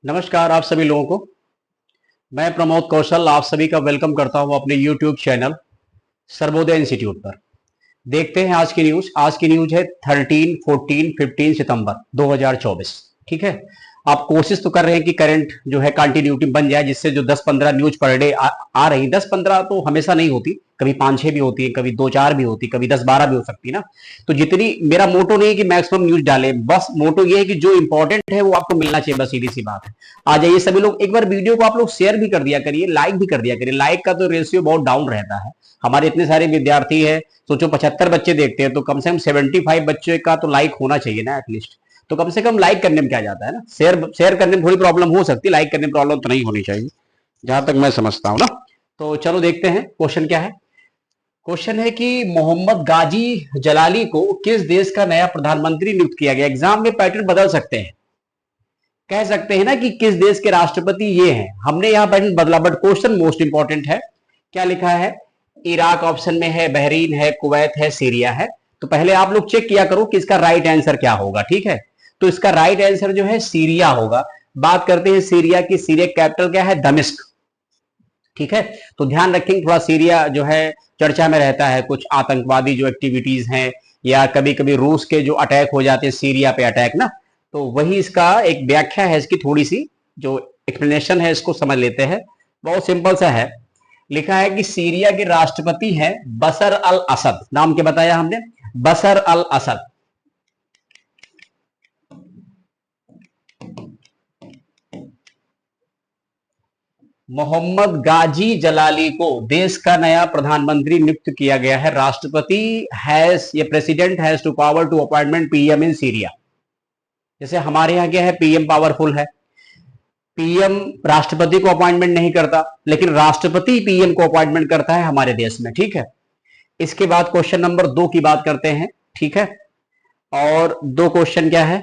नमस्कार आप सभी लोगों को। मैं प्रमोद कौशल आप सभी का वेलकम करता हूं अपने यूट्यूब चैनल सर्वोदय इंस्टीट्यूट पर। देखते हैं आज की न्यूज। आज की न्यूज है 13, 14, 15 सितंबर 2024। ठीक है, आप कोशिश तो कर रहे हैं कि करंट जो है कंटिन्यूटी बन जाए, जिससे जो 10-15 न्यूज पर डे आ रही, 10-15 तो हमेशा नहीं होती, कभी 5-6 भी होती है, कभी 2-4 भी होती, कभी 10-12 भी हो सकती है ना। तो जितनी, मेरा मोटो नहीं है कि मैक्सिमम न्यूज डाले, बस मोटो ये है कि जो इंपॉर्टेंट है वो आपको मिलना चाहिए, बस सीधी सी बात है। आ जाइए सभी लोग, एक बार वीडियो को आप लोग शेयर भी कर दिया करिए, लाइक भी कर दिया करिए। लाइक का तो रेशियो बहुत डाउन रहता है। हमारे इतने सारे विद्यार्थी है, सोचो 75 बच्चे देखते हैं तो कम से कम 75 बच्चे का तो लाइक होना चाहिए ना एटलीस्ट। तो कम से कम लाइक करने में क्या जाता है ना, शेयर शेयर करने में थोड़ी प्रॉब्लम हो सकती है, लाइक करने में प्रॉब्लम तो नहीं होनी चाहिए जहां तक मैं समझता हूं ना। तो चलो देखते हैं क्वेश्चन क्या है। क्वेश्चन है कि मोहम्मद गाजी जलाली को किस देश का नया प्रधानमंत्री नियुक्त किया गया। एग्जाम में पैटर्न बदल सकते हैं, कह सकते हैं ना कि किस देश के राष्ट्रपति ये हैं, हमने यहां पैटर्न बदला, बट क्वेश्चन मोस्ट इंपॉर्टेंट है। क्या लिखा है? इराक ऑप्शन में है, बहरीन है, कुवैत है, सीरिया है। तो पहले आप लोग चेक किया करो कि इसका राइट आंसर क्या होगा। ठीक है, तो इसका राइट आंसर जो है सीरिया होगा। बात करते हैं सीरिया की। सीरिया कैपिटल क्या है? दमिश्क। ठीक है, तो ध्यान रखेंगे थोड़ा, सीरिया जो है चर्चा में रहता है, कुछ आतंकवादी जो एक्टिविटीज हैं, या कभी कभी रूस के जो अटैक हो जाते हैं सीरिया पे अटैक ना, तो वही इसका एक व्याख्या है, इसकी थोड़ी सी जो एक्सप्लेनेशन है इसको समझ लेते हैं। बहुत सिंपल सा है। लिखा है कि सीरिया के राष्ट्रपति हैं बशर अल असद। नाम क्या बताया हमने? बशर अल असद। मोहम्मद गाजी जलाली को देश का नया प्रधानमंत्री नियुक्त किया गया है। राष्ट्रपति हैज, ये president has to power to appointment PM in Syria. जैसे हमारे यहाँ क्या है, पीएम पावरफुल है, पीएम राष्ट्रपति को अपॉइंटमेंट नहीं करता, लेकिन राष्ट्रपति पीएम को अपॉइंटमेंट करता है हमारे देश में। ठीक है, इसके बाद क्वेश्चन नंबर 2 की बात करते हैं। ठीक है, और दो क्वेश्चन क्या है,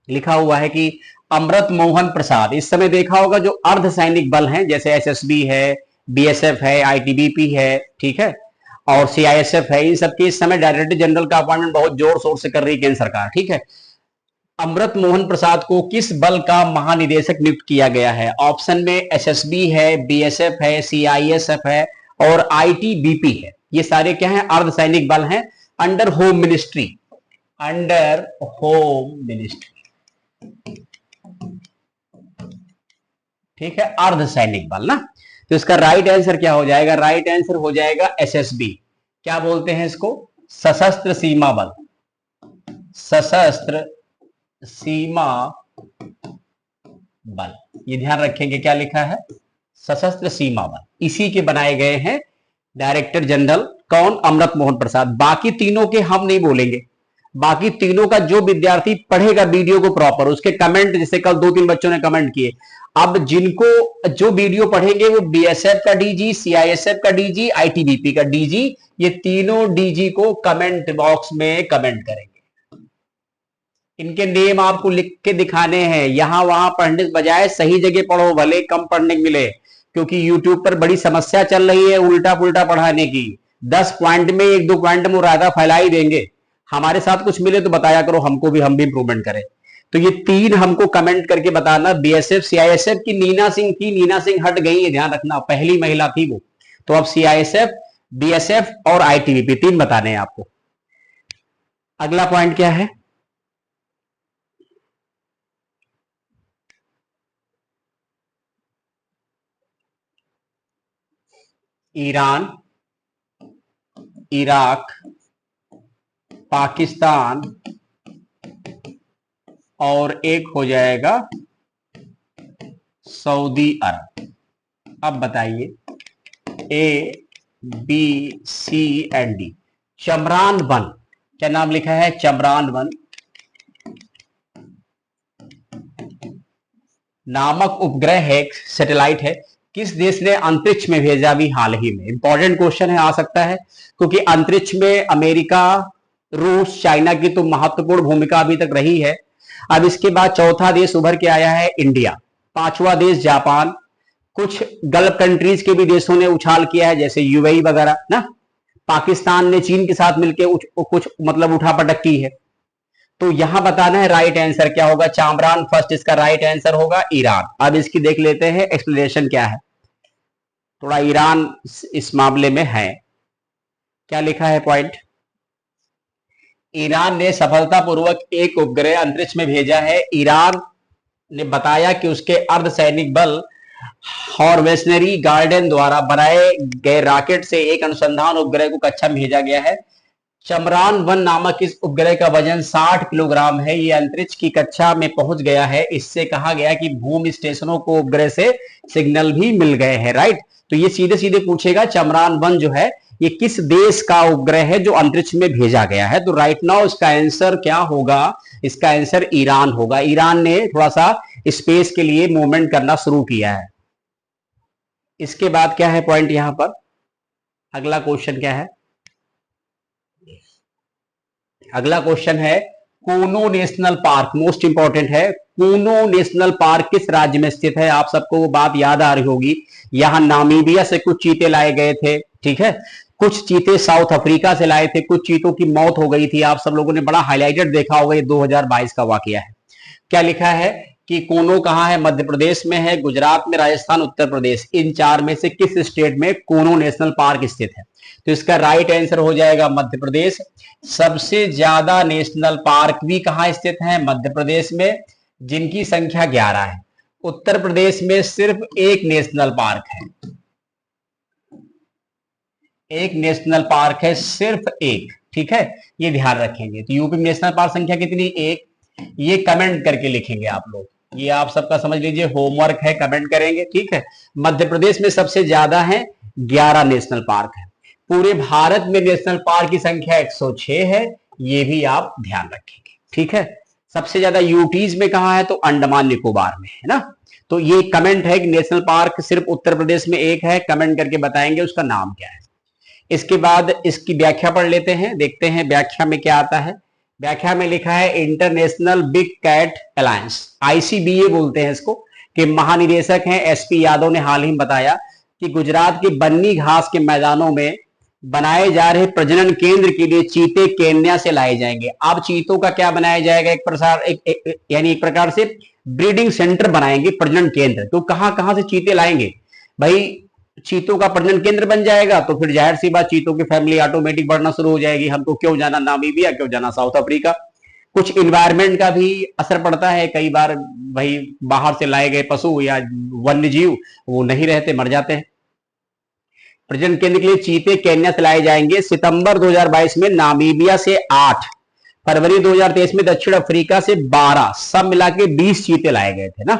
लिखा हुआ है कि अमृत मोहन प्रसाद, इस समय देखा होगा जो अर्धसैनिक बल हैं जैसे एसएसबी है, बीएसएफ है, आईटीबीपी है, ठीक है, और सीआईएसएफ है, इन सबके इस समय डायरेक्टर जनरल का अपॉइंटमेंट बहुत जोर शोर से कर रही है केंद्र सरकार। ठीक है, अमृत मोहन प्रसाद को किस बल का महानिदेशक नियुक्त किया गया है? ऑप्शन में एसएसबी है, बीएसएफ है, सीआईएसएफ है और आईटीबीपी है। ये सारे क्या है? अर्धसैनिक बल हैं, under home ministry, under home ministry. ठीक है, अर्धसैनिक बल ना। तो इसका राइट आंसर क्या हो जाएगा? राइट आंसर हो जाएगा एसएसबी। क्या बोलते हैं इसको? सशस्त्र सीमा बल। सशस्त्र सीमा बल, ये ध्यान रखेंगे। क्या लिखा है? सशस्त्र सीमा बल। इसी के बनाए गए हैं डायरेक्टर जनरल। कौन? अमृत मोहन प्रसाद। बाकी तीनों के हम नहीं बोलेंगे, बाकी तीनों का जो विद्यार्थी पढ़ेगा वीडियो को प्रॉपर, उसके कमेंट, जैसे कल 2-3 बच्चों ने कमेंट किए, अब जिनको जो वीडियो पढ़ेंगे वो बीएसएफ का डीजी, सीआईएसएफ का डीजी, आईटीबीपी का डीजी, ये तीनों डीजी को कमेंट बॉक्स में कमेंट करेंगे। इनके नेम आपको लिख के दिखाने हैं, यहां वहां पढ़ने के बजाय सही जगह पढ़ो, भले कम पढ़ने को मिले, क्योंकि यूट्यूब पर बड़ी समस्या चल रही है उल्टा पुल्टा पढ़ाने की। 10 पॉइंट में 1-2 पॉइंट में मुरादा फैला ही देंगे। हमारे साथ कुछ मिले तो बताया करो हमको भी, हम भी इंप्रूवमेंट करें। तो ये 3 हमको कमेंट करके बताना। बीएसएफ, सीआईएसएफ की नीना सिंह थी, नीना सिंह हट गई है, ध्यान रखना, पहली महिला थी वो। तो अब सीआईएसएफ, बीएसएफ और आईटीबीपी 3 बताने हैं आपको। अगला पॉइंट क्या है? ईरान, इराक, पाकिस्तान और एक हो जाएगा सऊदी अरब। अब बताइए A B C and D. चमरान वन, क्या नाम लिखा है? चमरान वन नामक उपग्रह है, सैटेलाइट है, किस देश ने अंतरिक्ष में भेजा अभी हाल ही में? इंपॉर्टेंट क्वेश्चन है, आ सकता है, क्योंकि अंतरिक्ष में अमेरिका, रूस, चाइना की तो महत्वपूर्ण भूमिका अभी तक रही है। अब इसके बाद चौथा देश उभर के आया है इंडिया, पांचवा देश जापान, कुछ गल्फ कंट्रीज के भी देशों ने उछाल किया है जैसे यूएई वगैरह ना। पाकिस्तान ने चीन के साथ मिलकर कुछ मतलब उठापटक की है। तो यहां बताना है राइट आंसर क्या होगा। चामरान फर्स्ट, इसका राइट आंसर होगा ईरान। अब इसकी देख लेते हैं एक्सप्लेनेशन क्या है। थोड़ा ईरान इस मामले में है, क्या लिखा है पॉइंट। ईरान ने सफलतापूर्वक एक उपग्रह अंतरिक्ष में भेजा है। ईरान ने बताया कि उसके अर्धसैनिक बल हॉर्वेसनरी गार्डन द्वारा बनाए गए रॉकेट से एक अनुसंधान उपग्रह को कक्षा में भेजा गया है। चमरान 1 नामक इस उपग्रह का वजन 60 किलोग्राम है। ये अंतरिक्ष की कक्षा में पहुंच गया है। इससे कहा गया कि भूमि स्टेशनों को उपग्रह से सिग्नल भी मिल गए हैं, राइट। तो ये सीधे सीधे पूछेगा चमरान 1 जो है ये किस देश का उपग्रह है जो अंतरिक्ष में भेजा गया है। तो राइट नाउ इसका आंसर क्या होगा, इसका आंसर ईरान होगा। ईरान ने थोड़ा सा स्पेस के लिए मूवमेंट करना शुरू किया है। इसके बाद क्या है पॉइंट यहां पर, अगला क्वेश्चन क्या है। अगला क्वेश्चन है Kuno national park, most important है। कूनो नेशनल पार्क किस राज्य में स्थित है। आप सबको वो बात याद आ रही होगी, यहां नामीबिया से कुछ चीते लाए गए थे, ठीक है। कुछ चीते साउथ अफ्रीका से लाए थे, कुछ चीतों की मौत हो गई थी। आप सब लोगों ने बड़ा हाईलाइटेड देखा होगा, ये 2022 का वाकया है। क्या लिखा है कि कूनो कहां है, मध्य प्रदेश में है, गुजरात में, राजस्थान, उत्तर प्रदेश। इन चार में से किस स्टेट में कूनो नेशनल पार्क स्थित है। तो इसका राइट आंसर हो जाएगा मध्य प्रदेश। सबसे ज्यादा नेशनल पार्क भी कहां स्थित है, मध्य प्रदेश में, जिनकी संख्या 11 है। उत्तर प्रदेश में सिर्फ एक नेशनल पार्क है, एक नेशनल पार्क है, सिर्फ एक, ठीक है। ये ध्यान रखेंगे। तो यूपी में नेशनल पार्क संख्या कितनी, एक। ये कमेंट करके लिखेंगे आप लोग, ये आप सबका समझ लीजिए होमवर्क है, कमेंट करेंगे, ठीक है। मध्य प्रदेश में सबसे ज्यादा है, 11 नेशनल पार्क है। पूरे भारत में नेशनल पार्क की संख्या 106 है, ये भी आप ध्यान रखेंगे, ठीक है। सबसे ज्यादा यूटीज में कहां है, तो अंडमान निकोबार में है ना। तो ये कमेंट है कि नेशनल पार्क सिर्फ उत्तर प्रदेश में एक है, कमेंट करके बताएंगे उसका नाम क्या है। इसके बाद इसकी व्याख्या पढ़ लेते हैं, देखते हैं व्याख्या में क्या आता है। व्याख्या में लिखा है इंटरनेशनल बिग कैट अलायंस, आईसीबीए बोलते हैं इसको, कि महानिदेशक हैं एसपी यादव ने हाल ही में बताया कि गुजरात के बन्नी घास के मैदानों में बनाए जा रहे प्रजनन केंद्र के लिए चीते केन्या से लाए जाएंगे। अब चीतों का क्या बनाया जाएगा, यानी एक प्रकार से ब्रीडिंग सेंटर बनाएंगे, प्रजनन केंद्र। तो कहां कहां से चीते लाएंगे भाई, चीतों का प्रजनन केंद्र बन जाएगा तो फिर जाहिर सी बात चीतों की फैमिली ऑटोमेटिक बढ़ना शुरू हो जाएगी। हमको क्यों जाना नामीबिया, क्यों जाना साउथ अफ्रीका। कुछ इन्वायरमेंट का भी असर पड़ता है, कई बार भाई बाहर से लाए गए पशु या वन्य जीव वो नहीं रहते, मर जाते हैं। प्रजनन केंद्र के लिए चीते केन्या से लाए जाएंगे। सितंबर 2022 में नामीबिया से 8, फरवरी 2023 में दक्षिण अफ्रीका से 12, सब मिला के 20 चीते लाए गए थे ना।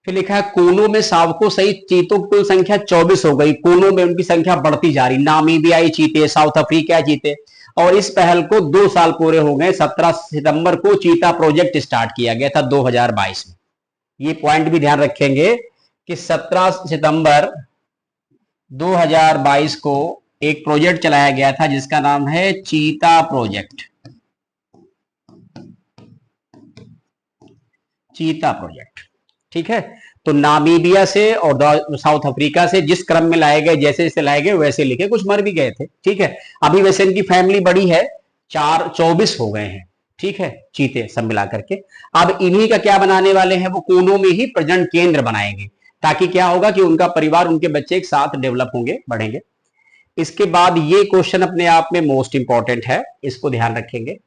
फिर लिखा है कोनो में शावकों सहित चीतों की कुल संख्या 24 हो गई। कोनो में उनकी संख्या बढ़ती जा रही, नामीबियाई चीते, साउथ अफ्रीका चीते। और इस पहल को 2 साल पूरे हो गए। 17 सितंबर को चीता प्रोजेक्ट स्टार्ट किया गया था 2022 में। ये पॉइंट भी ध्यान रखेंगे कि 17 सितंबर 2022 को एक प्रोजेक्ट चलाया गया था जिसका नाम है चीता प्रोजेक्ट, चीता प्रोजेक्ट, ठीक है। तो नामीबिया से और साउथ अफ्रीका से जिस क्रम में लाए गए, जैसे जैसे लाए गए वैसे लिखे, कुछ मर भी गए थे, ठीक है। अभी वैसे इनकी फैमिली बड़ी है, 24 हो गए हैं, ठीक है, चीते सब मिला करके। अब इन्हीं का क्या बनाने वाले हैं, वो कोनों में ही प्रजनन केंद्र बनाएंगे, ताकि क्या होगा कि उनका परिवार, उनके बच्चे एक साथ डेवलप होंगे, बढ़ेंगे। इसके बाद ये क्वेश्चन अपने आप में मोस्ट इंपॉर्टेंट है, इसको ध्यान रखेंगे।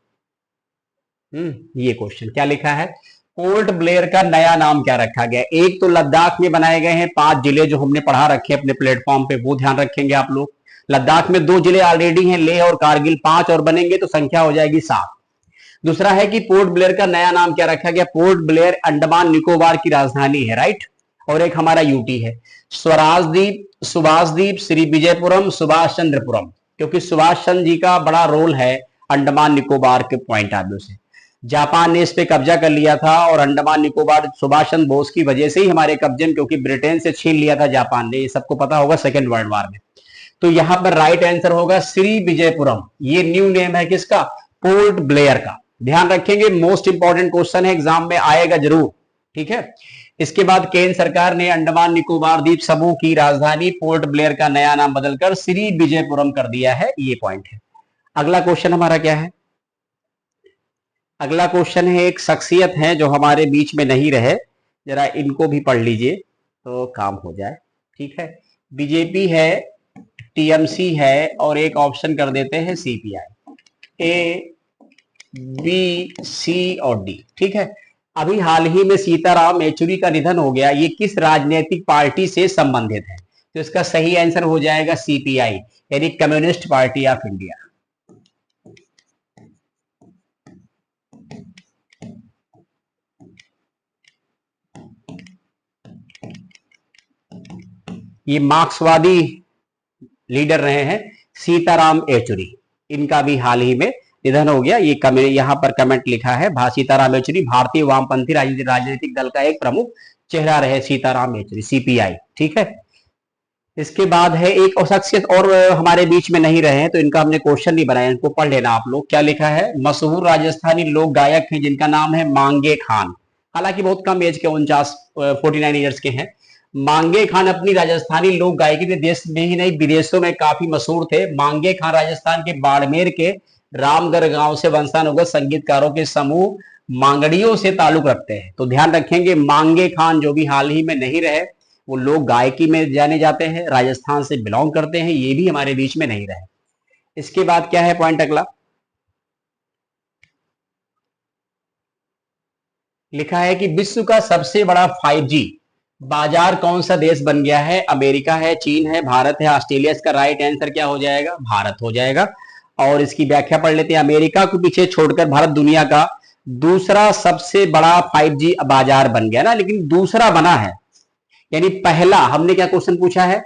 ये क्वेश्चन क्या लिखा है, पोर्ट ब्लेयर का नया नाम क्या रखा गया। एक तो लद्दाख में बनाए गए हैं 5 जिले जो हमने पढ़ा रखे अपने प्लेटफॉर्म पे, वो ध्यान रखेंगे आप लोग। लद्दाख में 2 जिले ऑलरेडी हैं, लेह और कारगिल, 5 और बनेंगे तो संख्या हो जाएगी 7। दूसरा है कि पोर्ट ब्लेयर का नया नाम क्या रखा गया। पोर्ट ब्लेयर अंडमान निकोबार की राजधानी है, राइट। और एक हमारा यूटी है, स्वराजद्वीप, सुभाषद्वीप, श्री विजयपुरम, सुभाष चंद्रपुरम, क्योंकि सुभाष चंद्र जी का बड़ा रोल है अंडमान निकोबार के पॉइंट ऑफ व्यू से। जापान ने इस पे कब्जा कर लिया था और अंडमान निकोबार सुभाष चंद्र बोस की वजह से ही हमारे कब्जे में, क्योंकि ब्रिटेन से छीन लिया था जापान ने, ये सबको पता होगा सेकेंड वर्ल्ड वॉर में। तो यहां पर राइट आंसर होगा श्री विजयपुरम। ये न्यू नेम है किसका, पोर्ट ब्लेयर का। ध्यान रखेंगे, मोस्ट इंपॉर्टेंट क्वेश्चन है, एग्जाम में आएगा जरूर, ठीक है। इसके बाद केंद्र सरकार ने अंडमान निकोबार द्वीप समूह की राजधानी पोर्ट ब्लेयर का नया नाम बदलकर श्री विजयपुरम कर दिया है, ये पॉइंट है। अगला क्वेश्चन हमारा क्या है, अगला क्वेश्चन है, एक शख्सियत है जो हमारे बीच में नहीं रहे, जरा इनको भी पढ़ लीजिए तो काम हो जाए। ठीक है, बीजेपी है, टीएमसी है, और एक ऑप्शन कर देते हैं सीपीआई। ए, बी, सी और डी। ठीक है, अभी हाल ही में सीताराम येचुरी का निधन हो गया, ये किस राजनीतिक पार्टी से संबंधित है? तो इसका सही आंसर हो जाएगा सीपीआई, यानी कम्युनिस्ट पार्टी ऑफ इंडिया। ये मार्क्सवादी लीडर रहे हैं सीताराम येचुरी, इनका भी हाल ही में निधन हो गया। ये यहाँ पर कमेंट लिखा है, सीताराम येचुरी भारतीय वामपंथी राजनीतिक दल का एक प्रमुख चेहरा रहे सीताराम येचुरी, सीपीआई। ठीक है, इसके बाद है एक और शख्सियत और हमारे बीच में नहीं रहे हैं, तो इनका हमने क्वेश्चन नहीं बनाया, इनको पढ़ लेना आप लोग। क्या लिखा है, मशहूर राजस्थानी लोक गायक हैं जिनका नाम है मांगे खान, हालांकि बहुत कम एज के, 49 ईयर्स के हैं। मांगे खान अपनी राजस्थानी लोक गायकी के देश में ही नहीं विदेशों में काफी मशहूर थे। मांगे खान राजस्थान के बाड़मेर के रामगढ़ गांव से वंशानुगत संगीतकारों के समूह मांगड़ियों से ताल्लुक रखते हैं। तो ध्यान रखेंगे, मांगे खान जो भी हाल ही में नहीं रहे, वो लोग गायकी में जाने जाते हैं, राजस्थान से बिलोंग करते हैं, ये भी हमारे बीच में नहीं रहे। इसके बाद क्या है पॉइंट अगला, लिखा है कि विश्व का सबसे बड़ा 5G बाजार कौन सा देश बन गया है? अमेरिका है, चीन है, भारत है, ऑस्ट्रेलिया। इसका राइट आंसर क्या हो जाएगा? भारत हो जाएगा। और इसकी व्याख्या पढ़ लेते हैं। अमेरिका को पीछे छोड़कर भारत दुनिया का दूसरा सबसे बड़ा 5G बाजार बन गया ना, लेकिन दूसरा बना है, यानी पहला, हमने क्या क्वेश्चन पूछा है,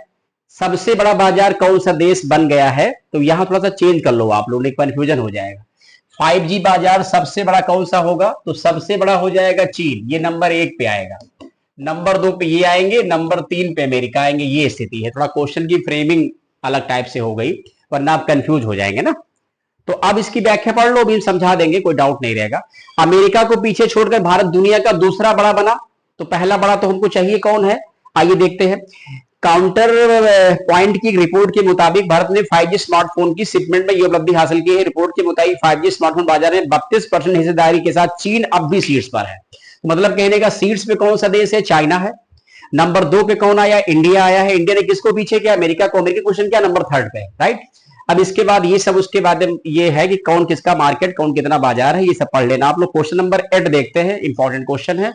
सबसे बड़ा बाजार कौन सा देश बन गया है? तो यहां थोड़ा सा चेंज कर लो आप लोग, एक कंफ्यूजन हो जाएगा। 5G बाजार सबसे बड़ा कौन सा होगा? तो सबसे बड़ा हो जाएगा चीन, ये नंबर 1 पे आएगा। नंबर 2 पे ये आएंगे, नंबर 3 पे अमेरिका आएंगे। ये स्थिति है, थोड़ा क्वेश्चन की फ्रेमिंग अलग टाइप से हो गई, वरना आप कंफ्यूज हो जाएंगे ना। तो अब इसकी व्याख्या पढ़ लो, भी समझा देंगे, कोई डाउट नहीं रहेगा। अमेरिका को पीछे छोड़कर भारत दुनिया का दूसरा बड़ा बना, तो पहला बड़ा तो हमको चाहिए कौन है, आइए देखते हैं। काउंटर पॉइंट की रिपोर्ट के मुताबिक भारत ने 5G स्मार्टफोन की शिपमेंट में यह उपलब्धि हासिल की है। रिपोर्ट के मुताबिक 5G स्मार्टफोन बाजार में 32% हिस्सेदारी के साथ चीन अब भी शीर्ष पर है। मतलब कहने का शीर्ष पे कौन सा देश है? चाइना है। नंबर 2 पे कौन आया? इंडिया आया है। इंडिया ने किसको पीछे किया? अमेरिका को। अमेरिका क्वेश्चन क्या, नंबर 3 पे है, राइट। अब इसके बाद ये सब, उसके बाद ये है कि कौन किसका मार्केट, कौन कितना बाजार है, ये सब पढ़ लेना आप लोग। क्वेश्चन नंबर 8 देखते हैं, इंपॉर्टेंट क्वेश्चन है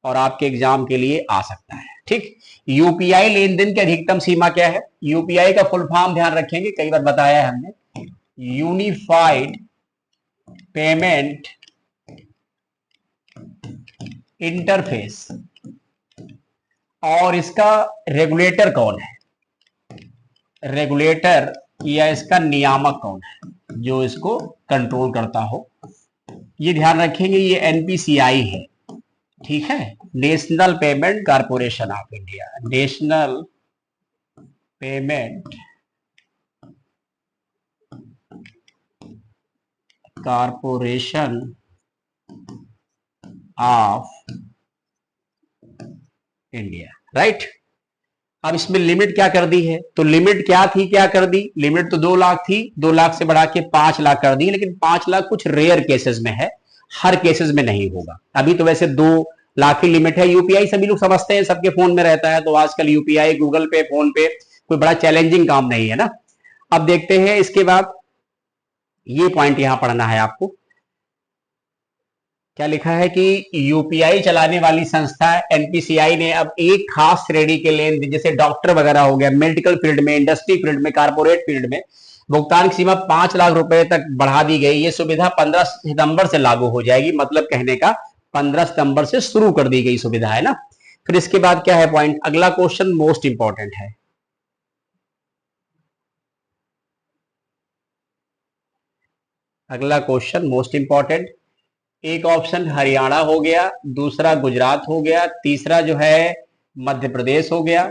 और आपके एग्जाम के लिए आ सकता है। ठीक, यूपीआई लेन देन की अधिकतम सीमा क्या है? यूपीआई का फुल फॉर्म ध्यान रखेंगे, कई बार बताया है हमने, यूनिफाइड पेमेंट इंटरफेस। और इसका रेगुलेटर कौन है? रेगुलेटर या इसका नियामक कौन है जो इसको कंट्रोल करता हो? ये ध्यान रखेंगे, ये एनपीसीआई है। ठीक है, national payment corporation of India, national payment corporation of India, right. अब इसमें लिमिट क्या कर दी है? तो लिमिट क्या थी, क्या कर दी? लिमिट तो 2 लाख थी, 2 लाख से बढ़ा के 5 लाख कर दी, लेकिन 5 लाख कुछ रेयर केसेस में है, हर केसेस में नहीं होगा। अभी तो वैसे 2 लाख की लिमिट है। यूपीआई सभी लोग समझते हैं, सबके फोन में रहता है, तो आजकल यूपीआई गूगल पे, फोन पे कोई बड़ा चैलेंजिंग काम नहीं है ना। अब देखते हैं इसके बाद, ये पॉइंट यहां पढ़ना है आपको। क्या लिखा है कि यूपीआई चलाने वाली संस्था एनपीसीआई ने अब एक खास श्रेणी के लेन देन, जैसे डॉक्टर वगैरह हो गया, मेडिकल फील्ड में, इंडस्ट्री फील्ड में, कारपोरेट फील्ड में, भुगतान की सीमा 5 लाख रुपए तक बढ़ा दी गई। ये सुविधा 15 सितंबर से लागू हो जाएगी, मतलब कहने का 15 सितंबर से शुरू कर दी गई सुविधा है ना। फिर इसके बाद क्या है पॉइंट, अगला क्वेश्चन मोस्ट इंपॉर्टेंट है। अगला क्वेश्चन मोस्ट इंपॉर्टेंट, एक ऑप्शन हरियाणा हो गया, दूसरा गुजरात हो गया, तीसरा जो है मध्य प्रदेश हो गया,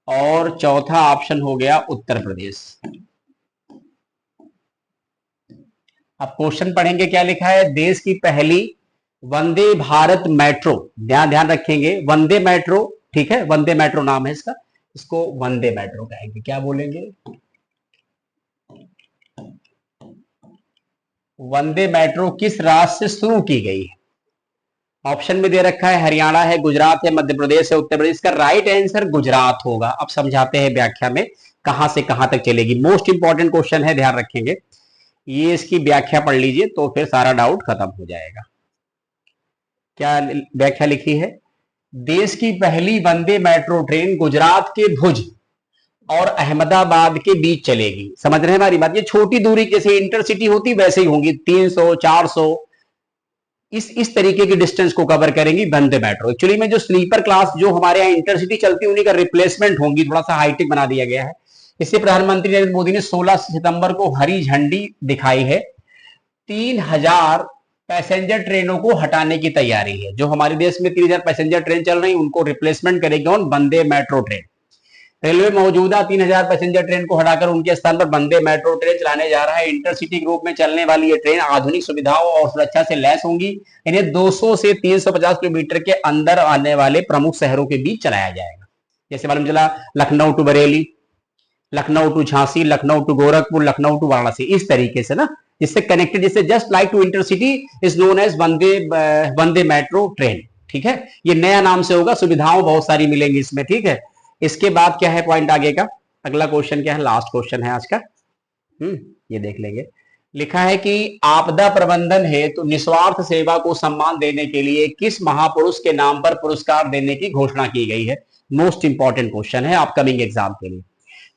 और चौथा ऑप्शन हो गया उत्तर प्रदेश। अब क्वेश्चन पढ़ेंगे, क्या लिखा है, देश की पहली वंदे भारत मेट्रो, ध्यान ध्यान रखेंगे, वंदे मेट्रो, ठीक है, वंदे मेट्रो नाम है इसका, इसको वंदे मेट्रो कहेंगे, क्या बोलेंगे, वंदे मेट्रो किस राज्य से शुरू की गई है? ऑप्शन में दे रखा है हरियाणा है, गुजरात है, मध्य प्रदेश है, उत्तर प्रदेश। का राइट आंसर गुजरात होगा। अब समझाते हैं व्याख्या में कहां से कहां तक चलेगी। मोस्ट इंपॉर्टेंट क्वेश्चन है, ध्यान रखेंगे। ये इसकी व्याख्या पढ़ लीजिए तो फिर सारा डाउट खत्म हो जाएगा। क्या व्याख्या लिखी है? देश की पहली वंदे मेट्रो ट्रेन गुजरात के भुज और अहमदाबाद के बीच चलेगी। समझ रहे हैं हमारी बात? ये छोटी दूरी जैसे इंटरसिटी होती वैसे ही होंगी, 300 400 इस तरीके की डिस्टेंस को कवर करेंगी वंदे मेट्रो। एक्चुअली में जो स्लीपर क्लास जो हमारे यहाँ इंटरसिटी चलती है उन्हीं का रिप्लेसमेंट होंगी, थोड़ा सा हाईटेक बना दिया गया है। इससे प्रधानमंत्री नरेंद्र मोदी ने 16 सितंबर को हरी झंडी दिखाई है। 3000 पैसेंजर ट्रेनों को हटाने की तैयारी है। जो हमारे देश में 3000 पैसेंजर ट्रेन चल रही उनको रिप्लेसमेंट करेगी कौन? वंदे मेट्रो ट्रेन। रेलवे मौजूदा 3000 पैसेंजर ट्रेन को हटाकर उनके स्थान पर वंदे मेट्रो ट्रेन चलाने जा रहा है। इंटरसिटी ग्रुप में चलने वाली ये ट्रेन आधुनिक सुविधाओं और सुरक्षा से लैस होंगी। इन्हें 200 से 350 किलोमीटर के अंदर आने वाले प्रमुख शहरों के बीच चलाया जाएगा। जैसे मालूम चला Lucknow to Bareilly, Lucknow to Jhansi, Lucknow to Gorakhpur, Lucknow to Varanasi, इस तरीके से ना, जिससे कनेक्टेड, जिससे just like to intercity is known as Vande metro train. ठीक है, ये नया नाम से होगा, सुविधाओं बहुत सारी मिलेंगी इसमें। ठीक है, इसके बाद क्या है पॉइंट आगे का? अगला क्वेश्चन क्या है? लास्ट क्वेश्चन है आज का। ये देख लेंगे। लिखा है कि आपदा प्रबंधन हेतु निस्वार्थ सेवा को सम्मान देने के लिए किस महापुरुष के नाम पर पुरस्कार देने की घोषणा की गई है? मोस्ट इंपॉर्टेंट क्वेश्चन है अपकमिंग एग्जाम के लिए।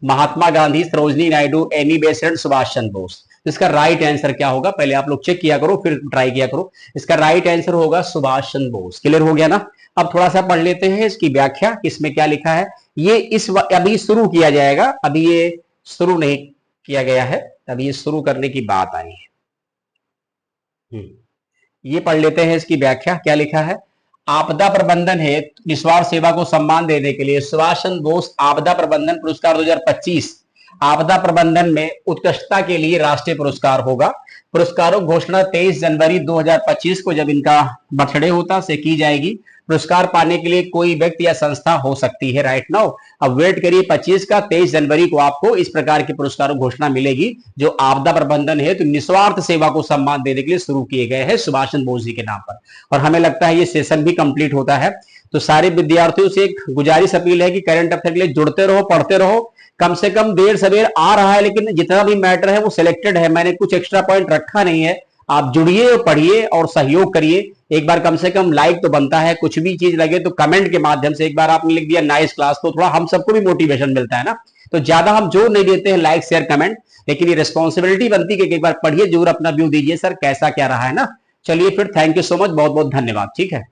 Mahatma Gandhi, Sarojini Naidu, Annie Besant, Subhash Chandra Bose. इसका राइट आंसर क्या होगा? पहले आप लोग चेक किया करो फिर ट्राई किया करो। इसका राइट आंसर होगा सुभाष चंद्र बोस। क्लियर हो गया ना? अब थोड़ा सा पढ़ लेते हैं इसकी व्याख्या, इसमें क्या लिखा है। ये अभी शुरू किया जाएगा, अभी ये शुरू नहीं किया गया है, अभी ये शुरू करने की बात आई है। ये पढ़ लेते हैं इसकी व्याख्या, क्या लिखा है। आपदा प्रबंधन है निस्वार्थ सेवा को सम्मान देने के लिए सुभाष चंद्र बोस आपदा प्रबंधन पुरस्कार 2025 आपदा प्रबंधन में उत्कृष्टता के लिए राष्ट्रीय पुरस्कार होगा। पुरस्कारों की घोषणा 23 जनवरी 2025 को, जब इनका बर्थडे होता, से की जाएगी। पुरस्कार पाने के लिए कोई व्यक्ति या संस्था हो सकती है। राइट नाउ अब वेट करिए 25 का, 23 जनवरी को आपको इस प्रकार के पुरस्कारों घोषणा मिलेगी जो आपदा प्रबंधन है तो निस्वार्थ सेवा को सम्मान देने के लिए शुरू किए गए हैं सुभाष चंद्र बोस जी के नाम पर। और हमें लगता है ये सेशन भी कंप्लीट होता है, तो सारे विद्यार्थियों से एक गुजारिश अपील है कि करंट अफेयर के लिए जुड़ते रहो, पढ़ते रहो। कम से कम देर सवेर आ रहा है, लेकिन जितना भी मैटर है वो सिलेक्टेड है, मैंने कुछ एक्स्ट्रा पॉइंट रखा नहीं है। आप जुड़िए, पढ़िए और सहयोग करिए। एक बार कम से कम लाइक तो बनता है, कुछ भी चीज लगे तो कमेंट के माध्यम से एक बार आपने लिख दिया नाइस क्लास, तो थोड़ा हम सबको भी मोटिवेशन मिलता है ना। तो ज्यादा हम जोर नहीं देते हैं लाइक शेयर कमेंट, लेकिन ये रिस्पॉन्सिबिलिटी बनती है कि एक बार पढ़िए, जरूर अपना व्यू दीजिए सर कैसा क्या रहा है ना। चलिए फिर, थैंक यू सो मच, बहुत बहुत धन्यवाद। ठीक है।